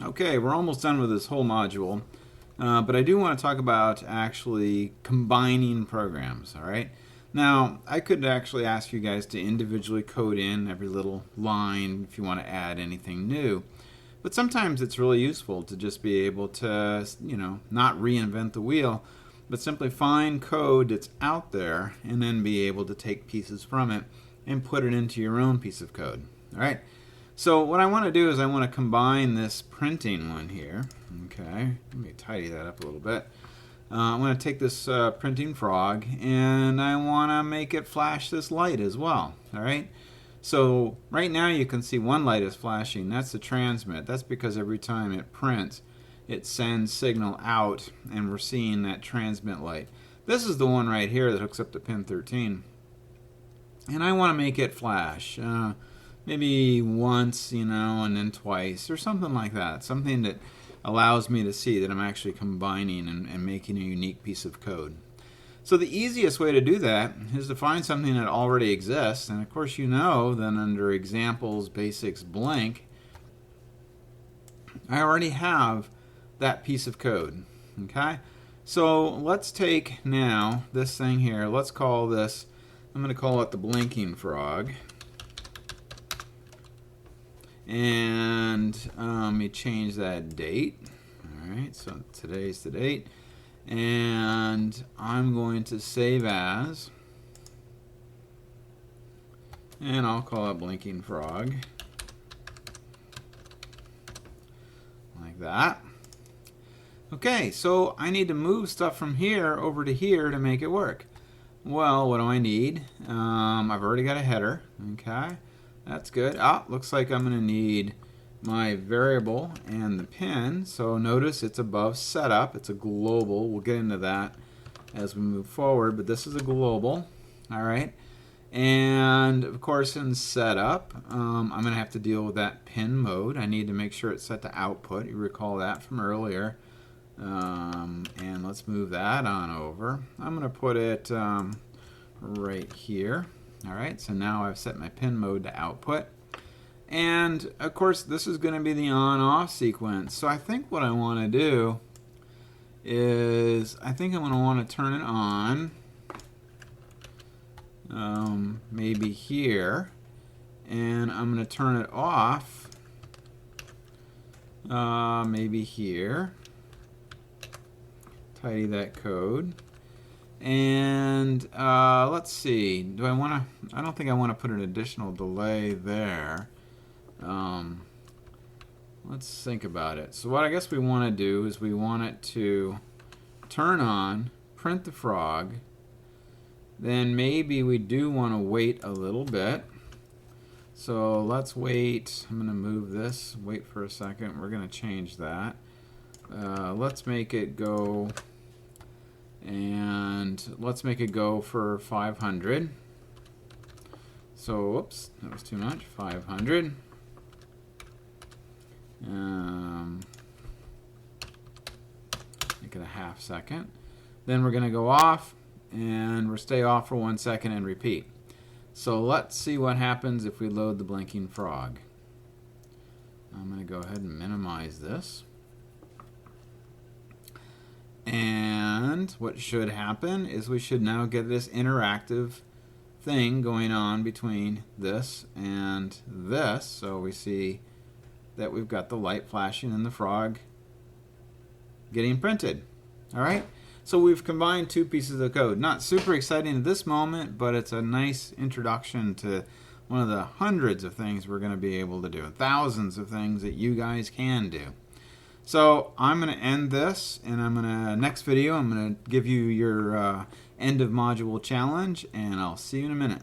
Okay, we're almost done with this whole module, but I do want to talk about actually combining programs, all right? Now, I could actually ask you guys to individually code in every little line if you want to add anything new, but sometimes it's really useful to just be able to, not reinvent the wheel, but simply find code that's out there and then be able to take pieces from it and put it into your own piece of code, all right? So what I want to do is I want to combine this printing one here. Okay, let me tidy that up a little bit. I'm going to take this printing frog and I want to make it flash this light as well. All right. So right now you can see one light is flashing. That's the transmit. That's because every time it prints, it sends signal out, and we're seeing that transmit light. This is the one right here that hooks up to pin 13, and I want to make it flash. Maybe once, and then twice, or something like that. Something that allows me to see that I'm actually combining and making a unique piece of code. So the easiest way to do that is to find something that already exists. And of course you know then under examples, basics, blank, I already have that piece of code. Okay? So let's take now this thing here. Let's call this, I'm going to call it the blinking frog. And let me change that date. Alright, so today's the date. And I'm going to save as. And I'll call it blinking frog. Like that. Okay, so I need to move stuff from here over to here to make it work. Well, what do I need? I've already got a header. Okay. That's good. Looks like I'm going to need my variable and the pin. So notice it's above setup. It's a global. We'll get into that as we move forward, but this is a global. All right. And of course in setup, I'm going to have to deal with that pin mode. I need to make sure it's set to output. You recall that from earlier. And let's move that on over. I'm going to put it right here. Alright, so now I've set my pin mode to output. And of course this is going to be the on-off sequence. So I think what I want to do is I think I'm going to want to turn it on maybe here, and I'm going to turn it off maybe here. Tidy that code. And let's see, do I want to, I don't think I want to put an additional delay there. Let's think about it. So what I guess we want to do is we want it to turn on, print the frog, then maybe we do want to wait a little bit. So let's wait, I'm going to move this, wait for a second, we're going to change that. Let's make it go, and let's make it go for 500. So, whoops, that was too much, 500. Make it a half second. Then we're going to go off, and we'll stay off for 1 second and repeat. So let's see what happens if we load the blinking frog. I'm going to go ahead and minimize this. And what should happen is we should now get this interactive thing going on between this and this. So we see that we've got the light flashing and the frog getting printed. All right. So we've combined two pieces of code. Not super exciting at this moment, but it's a nice introduction to one of the hundreds of things we're going to be able to do. Thousands of things that you guys can do. So I'm going to end this, and I'm going to, next video, I'm going to give you your end of module challenge, and I'll see you in a minute.